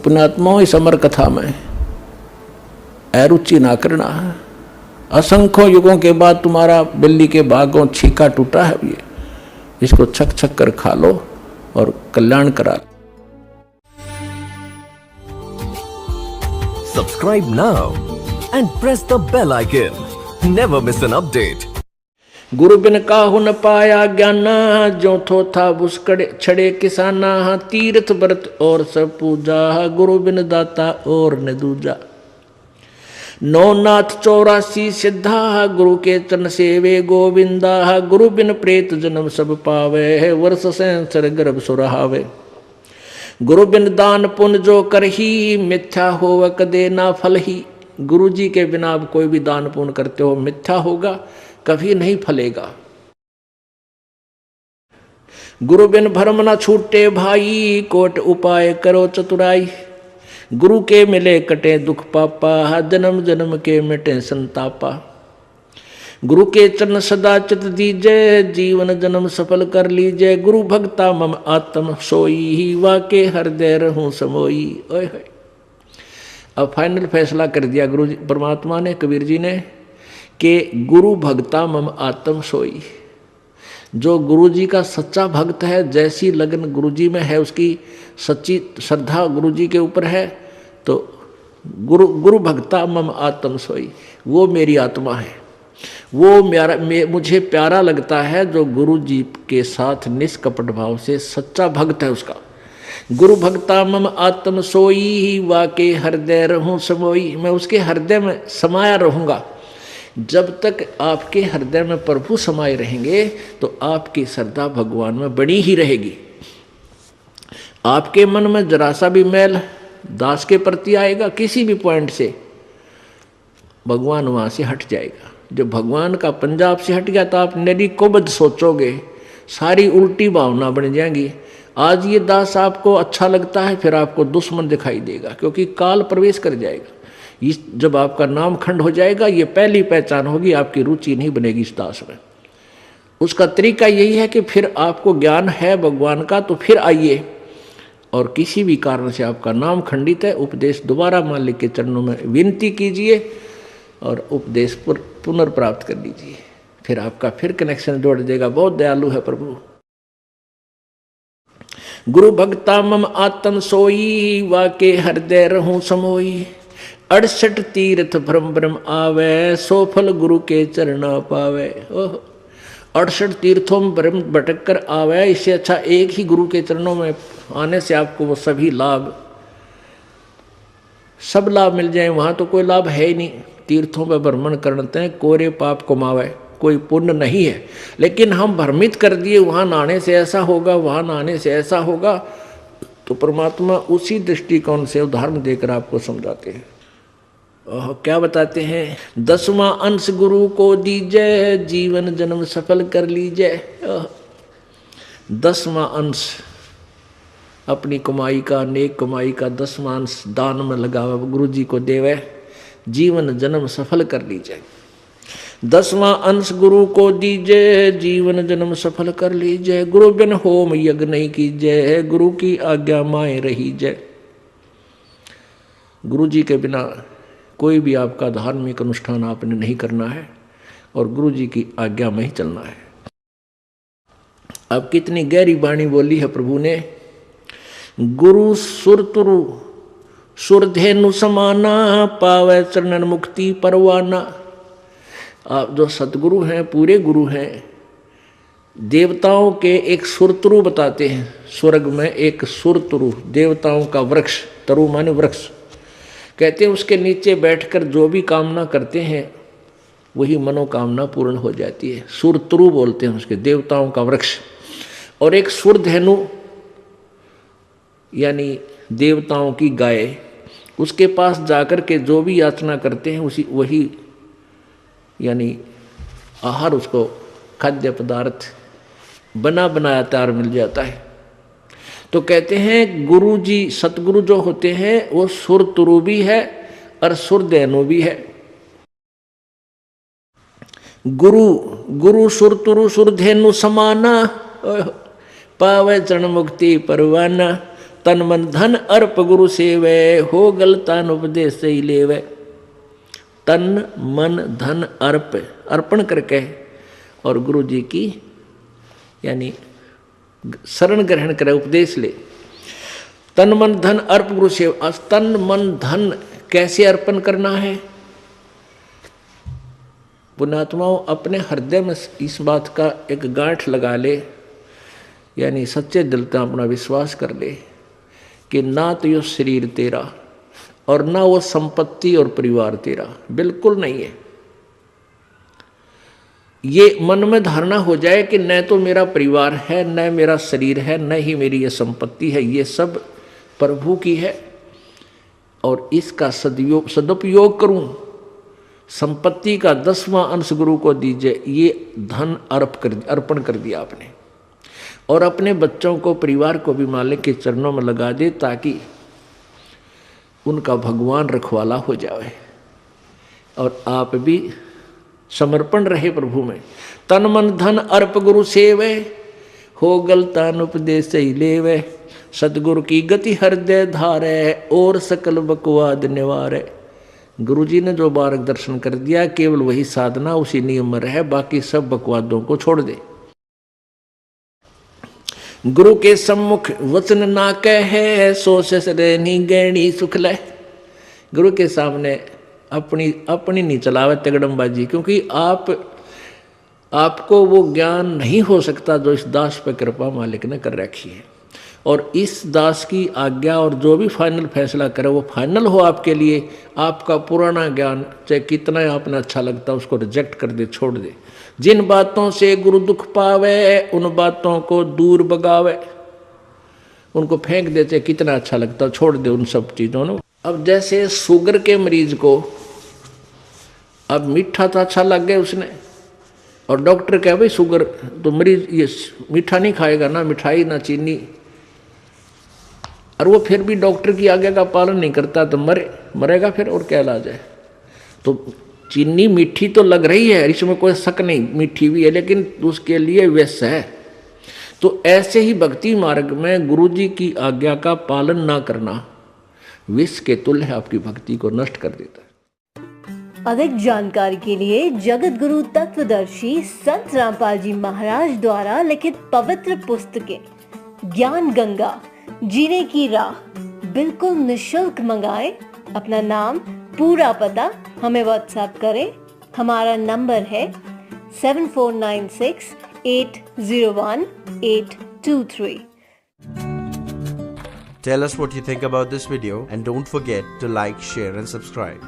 पुण्यात्माओं इस अमर कथा में अरुचि ना करना। असंख्यों युगों के बाद तुम्हारा बिल्ली के भागों छीका टूटा है, ये इसको छक छक कर खा लो और कल्याण करा लो। Subscribe now and press the bell icon. Never miss an update. गुरु बिन काहु न पाया ज्ञाना, जो थो था बुसकड़े छड़े किसाना। तीर्थ व्रत और सब पूजा, गुरु बिन दाता और न दूजा। नौनाथ 84 सिद्धा, गुरु के चरण सेवे गोविंदा। गुरु बिन प्रेत जन्म सब पावे, वर्ष सहस्र गर्भ सुरहावे। गुरु बिन दान पुण्य जो करही, मिथ्या होव कदे ना फल ही। गुरु जी के बिना आप कोई भी दान पुण्य करते हो मिथ्या होगा, कभी नहीं फलेगा। गुरु बिन भरम न छूटे भाई, कोट उपाय करो चतुराई। गुरु के मिले कटे दुख पापा, जन्म जन्म के मिटे संतापा। गुरु के चरण सदा चित दीजय, जीवन जन्म सफल कर लीजय। गुरु भक्ता मम आत्म सोई, वाके हृदय रहूं समोई। ओए होए, अब फाइनल फैसला कर दिया गुरु जी परमात्मा ने, कबीर जी ने, कि गुरु भक्ता मम आत्म सोई। जो गुरु जी का सच्चा भक्त है, जैसी लगन गुरु जी में है, उसकी सच्ची श्रद्धा गुरु जी के ऊपर है, तो गुरु भक्ता मम आत्म सोई, वो मेरी आत्मा है। वो मुझे प्यारा लगता है जो गुरु जी के साथ निष्कपट भाव से सच्चा भक्त है उसका। गुरु भक्ता मम आत्म सोई, वाके हृदय रहूं समोई। मैं उसके हृदय में समाया रहूंगा। जब तक आपके हृदय में प्रभु समाये रहेंगे तो आपकी श्रद्धा भगवान में बनी ही रहेगी। आपके मन में जरा सा भी मैल दास के प्रति आएगा, किसी भी पॉइंट से, भगवान वहां से हट जाएगा। जब भगवान का पंजाब से हट गया तो आप नरी कोबद सोचोगे, सारी उल्टी भावना बन जाएंगी। आज ये दास आपको अच्छा लगता है, फिर आपको दुश्मन दिखाई देगा, क्योंकि काल प्रवेश कर जाएगा। जब आपका नाम खंड हो जाएगा, ये पहली पहचान होगी, आपकी रुचि नहीं बनेगी इस दास में। उसका तरीका यही है कि फिर आपको ज्ञान है भगवान का तो फिर आइए, और किसी भी कारण से आपका नाम खंडित है, उपदेश दोबारा मालिक के चरणों में विनती कीजिए और उपदेश पुनर्प्राप्त कर लीजिए, फिर आपका फिर कनेक्शन जोड़ देगा। बहुत दयालु है प्रभु। गुरु भक्ता मम आत्म सोई, वाके हृदय रहूं समोई। 68 तीर्थ भ्रम भ्रम आवे, सो फल गुरु के चरणा पावे। 68 तीर्थों में भ्रम भटक कर आवे, इससे अच्छा एक ही गुरु के चरणों में आने से आपको वो सभी लाभ, सब लाभ मिल जाए। वहाँ तो कोई लाभ है ही नहीं। तीर्थों पर भ्रमण करते हैं, कोरे पाप कमावे, कोई पुण्य नहीं है। लेकिन हम भ्रमित कर दिए, वहाँ नहाने से ऐसा होगा, वहाँ नहाने से ऐसा होगा, तो परमात्मा उसी दृष्टिकोण से उदाहरण देकर आपको समझाते हैं। क्या बताते हैं? 10वां अंश गुरु को दीजय, जीवन जन्म सफल कर लीजय। 10वां अंश अपनी कमाई का, नेक कमाई का 10वां अंश दान में लगावा, गुरु जी को देवे, जीवन जन्म सफल कर लीजिए। 10वां अंश गुरु को दीजिए, जीवन जन्म सफल कर लीजिए। गुरु बिन होम यज्ञ नहीं कीजिए, गुरु की आज्ञा माए रही जय। गुरु जी के बिना कोई भी आपका धार्मिक अनुष्ठान आपने नहीं करना है, और गुरु जी की आज्ञा में ही चलना है। अब कितनी गहरी वाणी बोली है प्रभु ने। गुरु सुरतुरु सुरधेनु समाना, पावे चरणन मुक्ति परवाना। आप जो सतगुरु हैं, पूरे गुरु हैं, देवताओं के एक सुरतरु बताते हैं। स्वर्ग में एक सुरतरु, देवताओं का वृक्ष, तरु माने वृक्ष, कहते हैं उसके नीचे बैठकर जो भी कामना करते हैं वही मनोकामना पूर्ण हो जाती है। सुरतरु बोलते हैं उसके, देवताओं का वृक्ष। और एक सुरधेनु यानी देवताओं की गाय, उसके पास जाकर के जो भी याचना करते हैं उसी वही यानी आहार, उसको खाद्य पदार्थ बना बनाया तैयार मिल जाता है। तो कहते हैं गुरु जी, सतगुरु जो होते हैं वो सुरतुरु भी है और सुरधेनु भी है। गुरु सुरतुरु सुरधेनु समाना, पावे चरण मुक्ति परवाना। तन मन धन अर्प गुरु सेवे, हो गलतान उपदेश से ही लेवे। तन मन धन अर्प, अर्पण करके और गुरु जी की यानी शरण ग्रहण करे, उपदेश ले। तन मन धन अर्प गुरु सेवा। तन मन धन कैसे अर्पण करना है? पुण्यात्माओं, अपने हृदय में इस बात का एक गांठ लगा ले, यानी सच्चे दिल से अपना विश्वास कर ले कि ना तो ये शरीर तेरा और ना वो संपत्ति और परिवार तेरा, बिल्कुल नहीं है। ये मन में धारणा हो जाए कि न तो मेरा परिवार है, न मेरा शरीर है, न ही मेरी ये संपत्ति है, ये सब प्रभु की है और इसका सदुपयोग करूं। संपत्ति का 10वां अंश गुरु को दीजिए, ये धन अर्पण कर दिया आपने। और अपने बच्चों को, परिवार को भी मालिक के चरणों में लगा दे ताकि उनका भगवान रखवाला हो जाए और आप भी समर्पण रहे प्रभु में। तन मन धन अर्प गुरु सेवे, हो गलतान उपदेश ही लेवे। सतगुरु की गति हृदय धारे, और सकल बकवाद निवारे। गुरु जी ने जो मार्गदर्शन कर दिया, केवल वही साधना, उसी नियम में रहे, बाकी सब बकवादों को छोड़ दे। गुरु के सम्मुख वचन ना कहे, सो ससरेनी गैणी सुख ले। गुरु के सामने अपनी नहीं चलावे तगड़मबाजी, क्योंकि आपको वो ज्ञान नहीं हो सकता जो इस दास पर कृपा मालिक ने कर रखी है। और इस दास की आज्ञा और जो भी फाइनल फैसला करे वो फाइनल हो आपके लिए। आपका पुराना ज्ञान चाहे कितना आपने अच्छा लगता है उसको रिजेक्ट कर दे, छोड़ दे। जिन बातों से गुरु दुख पावे, उन बातों को दूर भगावे, उनको फेंक दे, चाहे कितना अच्छा लगता है छोड़ दे उन सब चीज़ों ने। अब जैसे शुगर के मरीज को अब मीठा तो अच्छा लग गया उसने, और डॉक्टर कहे भाई शुगर तो मरीज ये मीठा नहीं खाएगा, ना मिठाई ना चीनी, और वो फिर भी डॉक्टर की आज्ञा का पालन नहीं करता तो मरेगा फिर, और क्या इलाज है। तो चीनी मीठी तो लग रही है, इसमें कोई शक नहीं, मीठी भी है, लेकिन उसके लिए विष है। तो ऐसे ही भक्ति मार्ग में गुरु जी की आज्ञा का पालन ना करना विष के तुल्य है, आपकी भक्ति को नष्ट कर देता है। अधिक जानकारी के लिए जगत गुरु तत्वदर्शी संत रामपाल जी महाराज द्वारा लिखित पवित्र पुस्तकें ज्ञान गंगा, जीने की राह बिल्कुल निशुल्क मंगाएं। अपना नाम, पूरा पता हमें व्हाट्सएप करें। हमारा नंबर है 7496801823। Tell us what you think about this video and don't forget to like, share and subscribe.